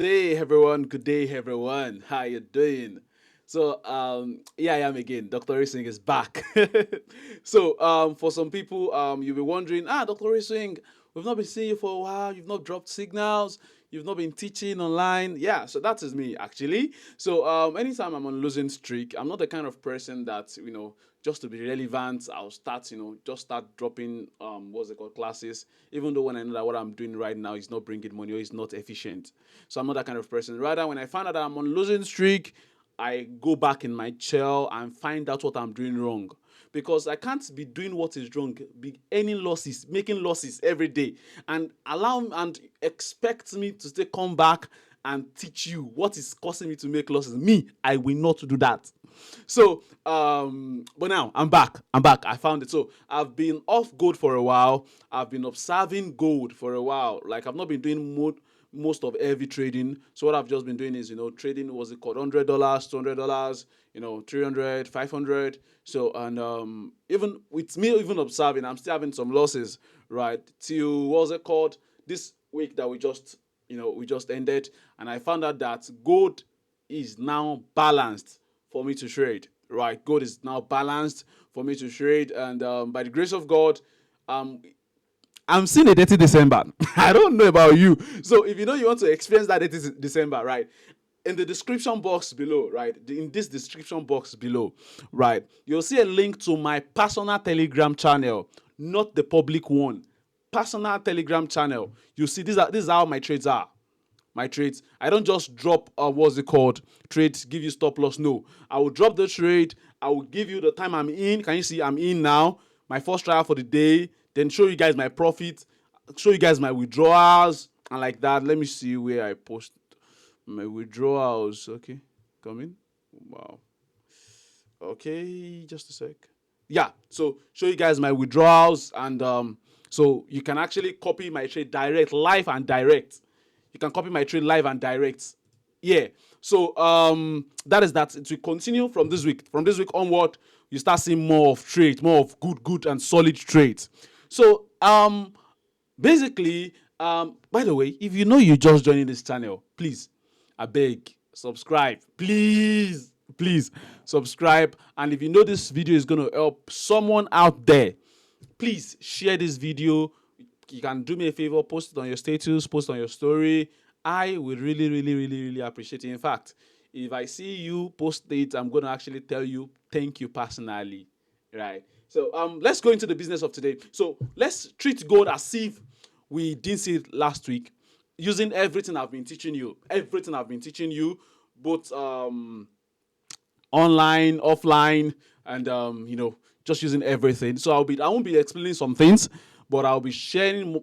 Good day everyone. How you doing? Here I am again. Dr. Racing is back. For some people, you'll be wondering, Dr. Racing, we've not been seeing you for a while. You've not dropped signals. You've not been teaching online. Yeah, so that is me actually. Anytime I'm on losing streak, I'm not the kind of person that just to be relevant, I'll start just start dropping what's it called classes, even though when I know that what I'm doing right now is not bringing money or is not efficient. So I'm not that kind of person. Rather, when I find out that I'm on losing streak, I go back in my chair and find out what I'm doing wrong. Because I can't be doing what is wrong, be earning losses, making losses every day, and allow and expect me to still come back and teach you what is causing me to make losses. Me, I will not do that. But now I'm back. I found it. So I've been off gold for a while. I've been observing gold for a while. Like I've not been doing most of heavy trading. So what I've just been doing is, trading, what's it called, $100, $200, 300, 500. So, and even with me even observing, I'm still having some losses, right? Till, what's it called, this week that we just ended. And I found out that gold is now balanced for me to trade, right? Gold is now balanced for me to trade. And by the grace of God, um, I'm seeing a dirty December. I don't know about you. So if you want to experience that dirty December, right? In the description box below, right? In this description box below, right? You'll see a link to my personal Telegram channel, not the public one. Personal Telegram channel. You see, this is how my trades are. My trades. I don't just drop what's it called? Trades, give you stop loss. No. I will drop the trade. I will give you the time I'm in. Can you see I'm in now? My first trial for the day. Then show you guys my profit. Show you guys my withdrawals. And like that. Let me see where I post my withdrawals. Okay. Coming. Wow. Okay, just a sec. Yeah, so show you guys my withdrawals, and so you can actually copy my trade direct, live and direct. You can copy my trade live and direct. Yeah. So that is that. It will continue from this week. From this week onward, you start seeing more of trades, more of good and solid trades. So basically, by the way, if you know you just joining this channel, please, I beg, subscribe. Please subscribe. And if you know this video is going to help someone out there, please share this video. You can do me a favor, post it on your status, post it on your story. I would really appreciate it. In fact, if I see you post it, I'm going to actually tell you thank you personally, right? So let's go into the business of today. So let's treat gold as if we didn't see it last week, using everything I've been teaching you, both online, offline, and just using everything. So I won't be explaining some things, but I'll be sharing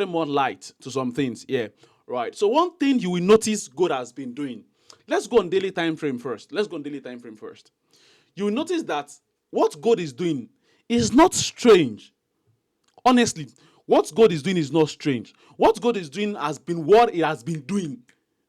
more light to some things. Yeah, right. So one thing you will notice gold has been doing. Let's go on daily time frame first. You will notice that what gold is doing is not strange. Honestly, what God is doing is not strange. What God is doing has been what it has been doing,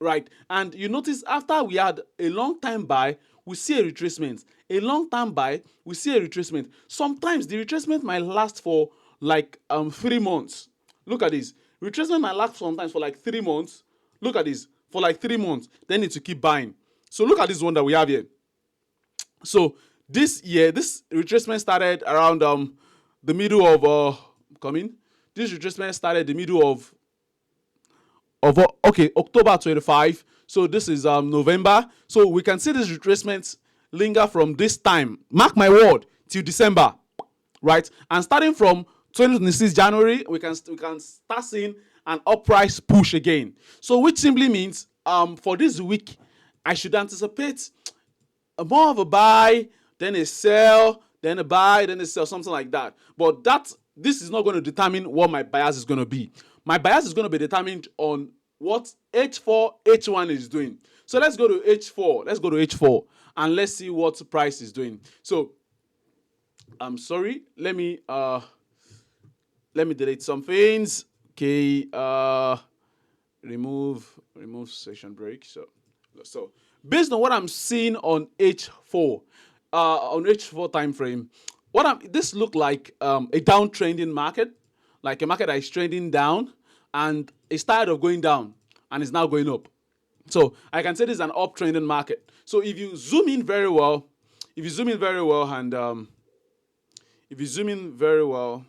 right? And you notice after we had a long time buy, we see a retracement. A long time buy, we see a retracement. Sometimes the retracement might last for like 3 months. Look at this. Retracement might last sometimes for like 3 months. Look at this. For like 3 months. Then need to keep buying. So look at this one that we have here. So this year, this retracement started around the middle of This retracement started the middle of October 25. So this is November. So we can see this retracement linger from this time. Mark my word, till December, right? And starting from 2026 January, we can start seeing an uprise push again. So which simply means for this week, I should anticipate more of a buy, then a sell, then a buy, then a sell, something like that. But this is not going to determine what my bias is going to be. My bias is going to be determined on what H4, H1 is doing. So let's go to H4. And let's see what price is doing. So I'm sorry. Let me delete some things. Okay. Remove session break. So based on what I'm seeing on H4, time frame, this look like a downtrending market, like a market that is trending down, and it's tired of going down and is now going up, So I can say this is an uptrending market. So if you zoom in very well, if you zoom in very well, and if you zoom in very well,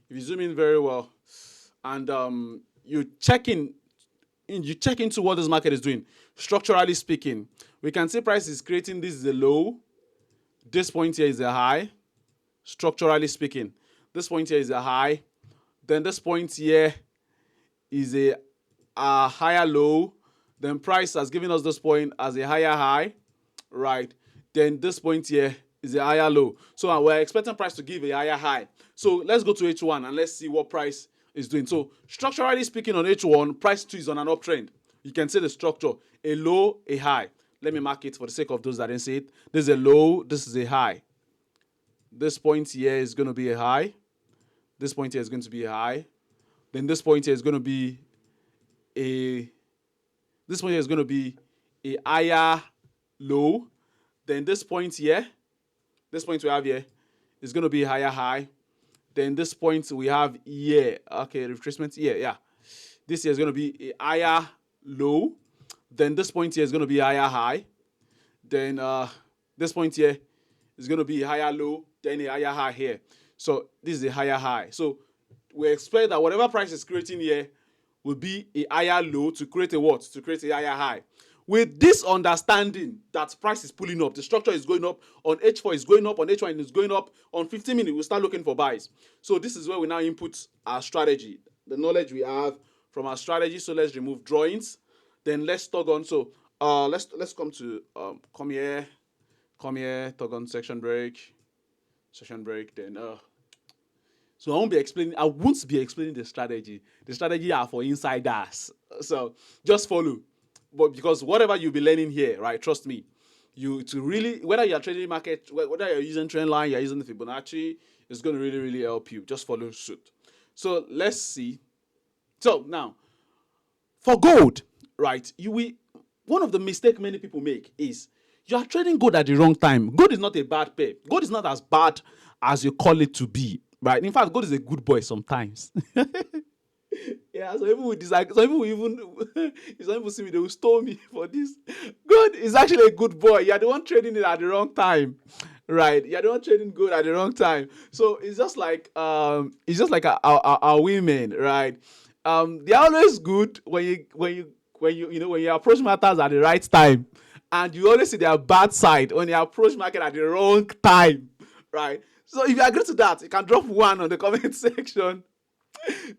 if you zoom in very well, and you check into what this market is doing, structurally speaking, we can see price is creating, this is a low, this point here is a high, structurally speaking. This point here is a high, then this point here is a higher low, then price has given us this point as a higher high, right? Then this point here is a higher low. So we're expecting price to give a higher high. So let's go to H1 and let's see what price is doing. So structurally speaking on H1, price 2 is on an uptrend. You can see the structure, a low, a high. Let me mark it for the sake of those that didn't see it. This is a low, this is a high. This point here is going to be a high. This point here is going to be a high. Then this point here is going to be a higher low. Then this point here, this point we have here is going to be a higher high. Then this point we have here, okay, retracement here, yeah. This here is going to be a higher low. Then this point here is going to be a higher high. Then this point here is going to be a higher low, then a higher high here. So this is a higher high. So we expect that whatever price is creating here will be a higher low to create a what? To create a higher high. With this understanding that price is pulling up, the structure is going up, on H4 is going up, on H1 is going up, on 15 minutes we'll start looking for buys. So this is where we now input our strategy, the knowledge we have from our strategy. So let's remove drawings. Then let's tog on. So let's come to come here, tog on section break. Then so I won't be explaining the strategy. The strategy are for insiders. So just follow. But because whatever you'll be learning here, right? Trust me, whether you're trading market, whether you're using trend line, you're using the Fibonacci, it's going to really, really help you. Just follow suit. So let's see. So now, for gold, right? One of the mistakes many people make is you are trading gold at the wrong time. Gold is not a bad pair. Gold is not as bad as you call it to be, right? In fact, gold is a good boy sometimes. Yeah, some people will dislike. Some people even, if some people see me, they will stone me for this. Gold is actually a good boy. You're the one trading it at the wrong time, right? You're the one trading gold at the wrong time. So it's just like our women, right? They're always good when you approach matters at the right time, and you always see their bad side when you approach market at the wrong time, right? So if you agree to that, you can drop one on the comment section.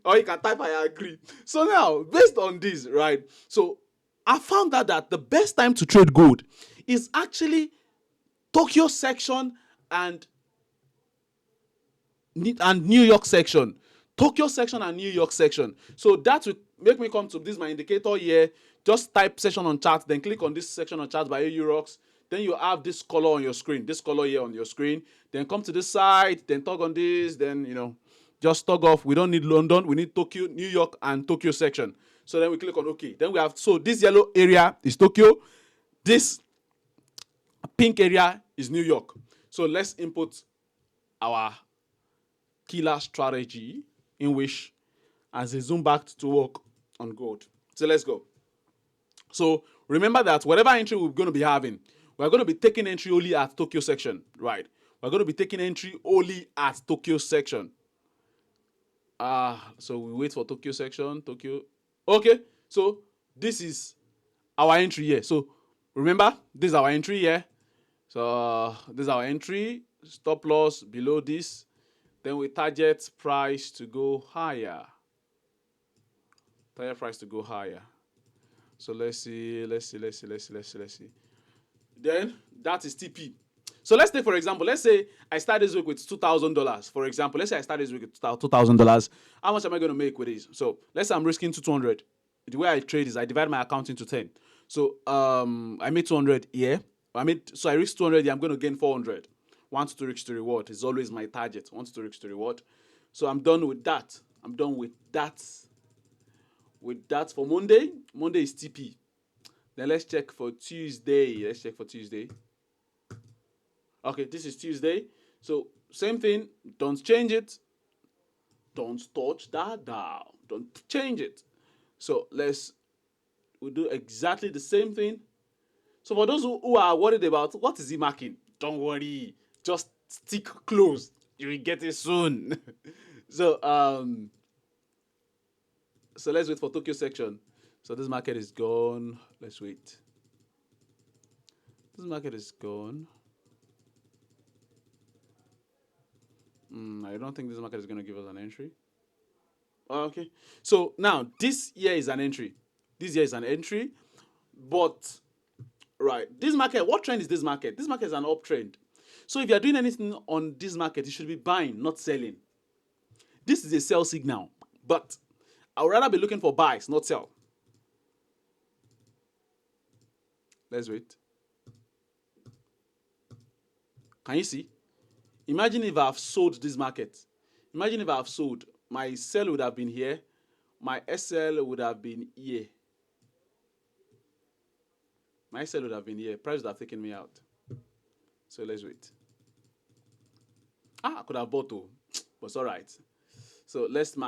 Or you can type I agree. So now, based on this, right? So I found out that the best time to trade gold is actually Tokyo section and New York section. Tokyo section and New York section. So that will make me come to this, my indicator here. Just type section on chart, then click on this section on chart by Eurox. Then you have this color on your screen, this color here on your screen. Then come to this side, then toggle on this, then just toggle off. We don't need London, we need Tokyo, New York, and Tokyo section. So then we click on OK. Then we have, so this yellow area is Tokyo. This pink area is New York. So let's input our killer strategy in which as a zoom back to work on gold. So let's go. So remember that whatever entry we're going to be having, we're going to be taking entry only at Tokyo section, right? We're going to be taking entry only at Tokyo section. So we wait for Tokyo section, Tokyo. Okay, so this is our entry here. So remember, this is our entry here. So this is our entry, stop loss below this. Then we target price to go higher. Target price to go higher. So let's see. Then that is TP. So let's take, for example, let's say I start this week with $2,000. For example, let's say I start this week with $2,000. How much am I going to make with this? So let's say I'm risking 200. The way I trade is I divide my account into 10. So I made 200 here. I risked 200 here. I'm going to gain 400. 1 to 2 risk to reward is always my target. 1 to 2 risk to reward. So I'm done with that. With that for Monday. Monday is TP. Then let's check for Tuesday. Okay, this is Tuesday. So same thing. Don't change it. Don't touch that dial. Don't change it. So we'll do exactly the same thing. So for those who are worried about what is he marking, don't worry. Just stick close. You will get it soon. so so let's wait for Tokyo section. So this market is gone. Let's wait. This market is gone. I don't think this market is going to give us an entry. Okay. So now this here is an entry. This here is an entry. But right, this market, what trend is this market? This market is an uptrend. So if you're doing anything on this market, you should be buying, not selling. This is a sell signal, but I would rather be looking for buys, not sell. Let's wait. Can you see? Imagine if I've sold this market. Imagine if I've sold. My sell would have been here. My SL would have been here. My SL would have been here. Price would have taken me out. So let's wait. I could have bought though, but it's all right. So let's do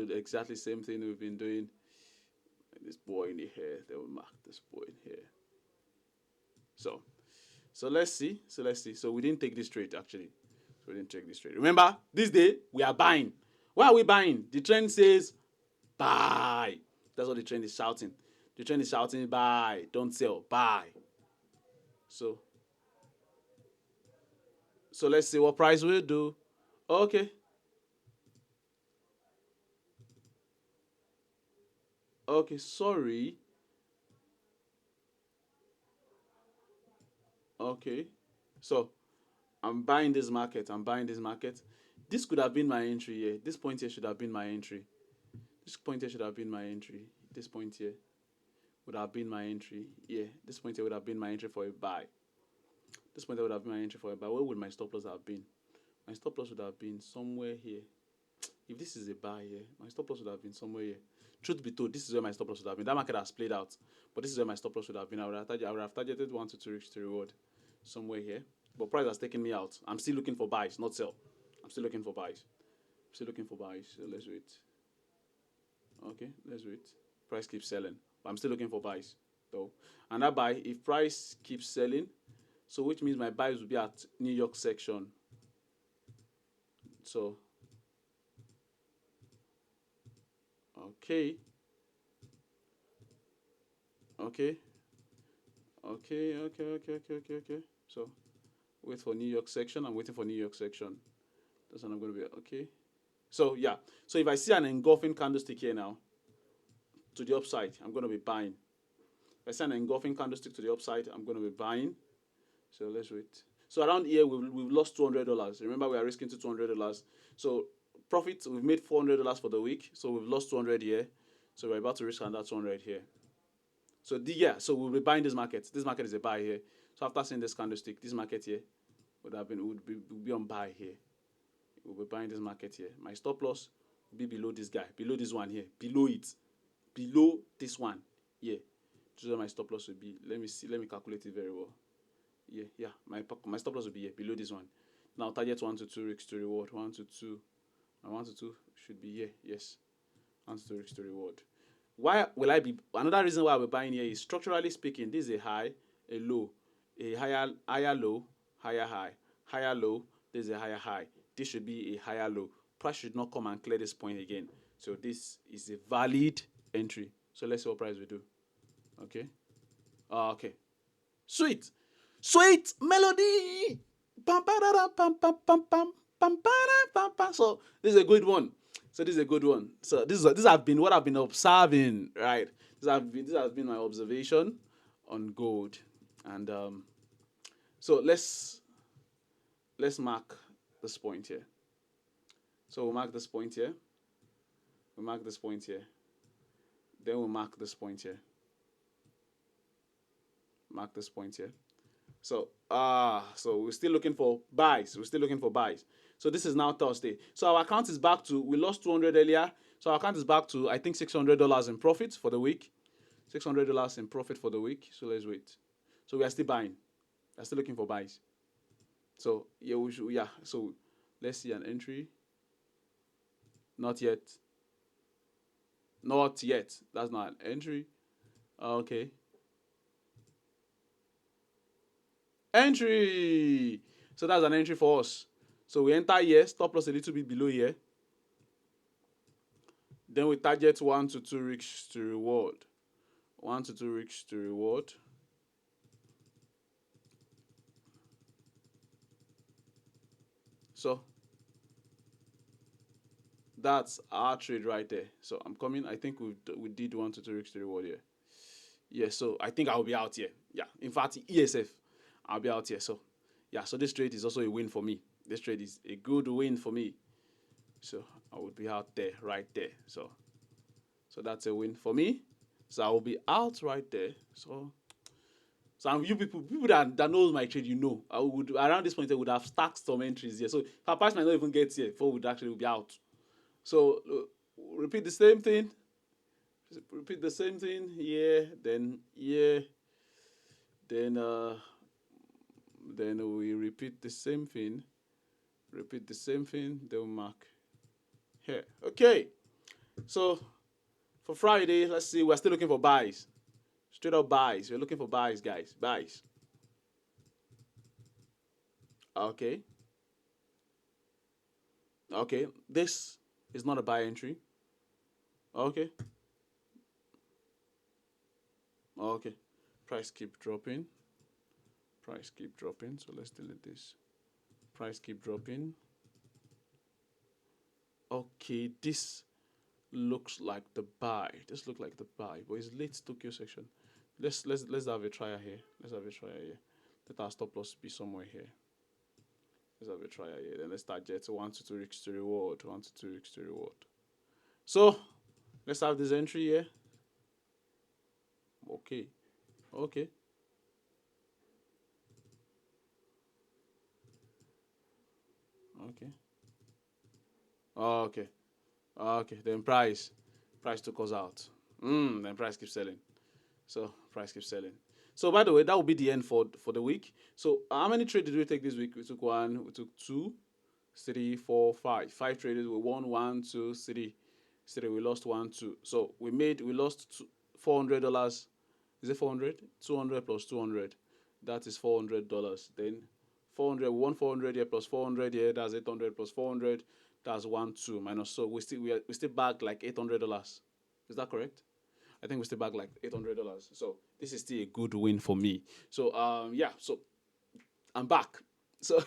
the exactly same thing we've been doing. This boy in here, they will mark this boy in here. So let's see. So we didn't take this trade actually. So we didn't take this trade. Remember, this day we are buying. Why are we buying? The trend says buy. That's what the trend is shouting. The trend is shouting buy, don't sell, buy. So let's see what price will do. Okay. Okay, sorry. Okay. So I'm buying this market. This could have been my entry here. This point here should have been my entry. This point here should have been my entry. This point here would have been my entry. Yeah, this point here would have been my entry for a buy. This point here would have been my entry for a buy. Where would my stop loss have been? My stop loss would have been somewhere here. If this is a buy here, my stop loss would have been somewhere here. Truth be told, this is where my stop loss would have been. That market has played out, but this is where my stop loss would have been. I would have targeted 1 to 2 risk to reward somewhere here. But price has taken me out. I'm still looking for buys, not sell. I'm still looking for buys. So let's wait. Okay, let's wait. Price keeps selling. But I'm still looking for buys though. And that buy, if price keeps selling, so which means my buys will be at New York section. So okay. So wait for New York section. I'm waiting for New York section. That's what I'm going to be. Okay. So yeah. So if I see an engulfing candlestick here now to the upside, I'm going to be buying. If I see an engulfing candlestick to the upside, I'm going to be buying. So let's wait. So around here, we've lost $200. Remember, we are risking to $200. So profit, we've made $400 for the week. So we've lost 200 here. So we're about to risk another 200 here. So so we'll be buying this market. This market is a buy here. So after seeing this candlestick, this market here would be on buy here. We'll be buying this market here. My stop loss will be below this guy, below this one here, below it, below this one here. This is where my stop loss will be. Let me calculate it very well. Yeah. My stop loss will be here, below this one. Now target 1 to 2 risks to reward. 1 to 2. And 1 to 2 should be here. Yes. 1 to 2 risks to reward. Why will I be? Another reason why we're buying here is structurally speaking, this is a high, a low, a higher low, higher high, higher low. This is a higher high. This should be a higher low. Price should not come and clear this point again. So this is a valid entry. So let's see what price we do. Okay. Okay. Sweet melody. Pam pam pam pam pam pam pam pam pam. So this is a good one. So this has been what I've been observing, right? This has been my observation on gold, and so let's mark this point here. So we'll mark this point here. We'll mark this point here. Then we'll mark this point here. Mark this point here. So we're still looking for buys. So this is now Thursday. So our account is back to, we lost 200 earlier. So our account is back to, I think, $600 in profit for the week. $600 in profit for the week. So let's wait. So we are still buying. We're still looking for buys. So yeah, so let's see an entry. Not yet. Not yet. That's not an entry. Okay. Entry. So that's an entry for us. So we enter here, stop loss a little bit below here. Then we target 1 to 2 risks to reward. 1 to 2 risks to reward. So that's our trade right there. So I'm coming. I think we did 1 to 2 risks to reward here. Yeah, so I think I'll be out here. Yeah, in fact, ESF, I'll be out here. So yeah, so this trade is also a win for me. This trade is a good win for me. So I would be out there, right there. So that's a win for me. So I will be out right there. So you people that knows my trade, I would around this point I would have stacked some entries here. So if our price might not even get here, before would actually be out. So repeat the same thing. Repeat the same thing here, then here, then we repeat the same thing. Repeat the same thing. Then we mark here. Okay. So for Friday, let's see. We're still looking for buys. Straight up buys. We're looking for buys, guys. Buys. Okay. Okay. This is not a buy entry. Okay. Okay. Price keep dropping. Price keep dropping. So let's delete this. Price keep dropping. Okay, this looks like the buy. This looks like the buy, but it's late Tokyo section. Let's have a trial here. Let's have a trial here. Let our stop loss be somewhere here. Let's have a trial here. Then let's target 1 to 2 risks to reward. 1 to 2 risks to reward. So let's have this entry here. Okay. Okay. Okay. Okay. Okay. Then price took us out. Then price keeps selling. So price keeps selling. So by the way, that will be the end for the week. So how many trades did we take this week? We took 1, we took 2, 3, 4, 5. 5 trades. We won 1, 2, 3. 3. We lost 1, 2. So we lost $400. Is it 400? 200 plus 200. That is $400. Then 400. We won 400 here plus 400 here. That's 800 plus 400. That's 1, 2 minus. So we still back like $800. Is that correct? I think we still back like $800. So this is still a good win for me. So yeah, so I'm back. So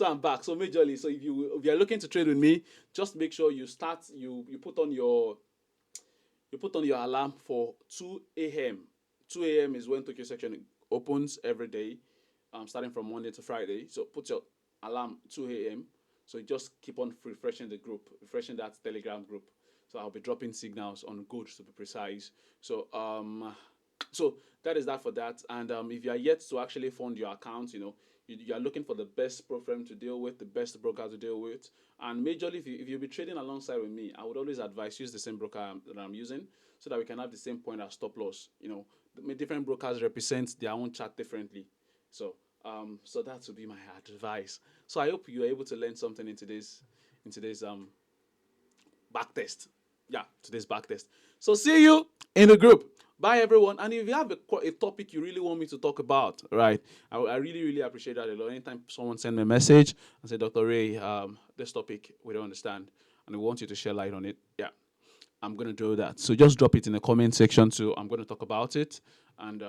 I'm back. So majorly, so if you are looking to trade with me, just make sure you put on your alarm for 2 a.m. 2 a.m. is when Tokyo section opens every day, starting from Monday to Friday. So put your alarm 2 a.m. So just keep on refreshing the group, refreshing that Telegram group. So I'll be dropping signals on gold to be precise. So so that is that for that. And if you are yet to actually fund your account, you are looking for the best pro firm to deal with, the best broker to deal with. And majorly, if you'll be trading alongside with me, I would always advise use the same broker that I'm using so that we can have the same point as stop loss. Different brokers represent their own chart differently. So so that would be my advice. So I hope you are able to learn something in today's back test. Yeah, today's back test. So see you in the group. Bye, everyone. And if you have a topic you really want me to talk about, right, I really, really appreciate that a lot. Anytime someone send me a message and say, Dr. Ray, this topic, we don't understand, and we want you to share light on it, yeah, I'm going to do that. So just drop it in the comment section too. I'm going to talk about it. And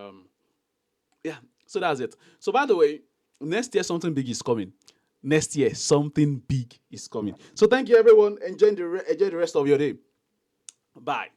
yeah, so that's it. So by the way, next year, something big is coming. Next year, something big is coming. So thank you, everyone. Enjoy the rest of your day. Bye.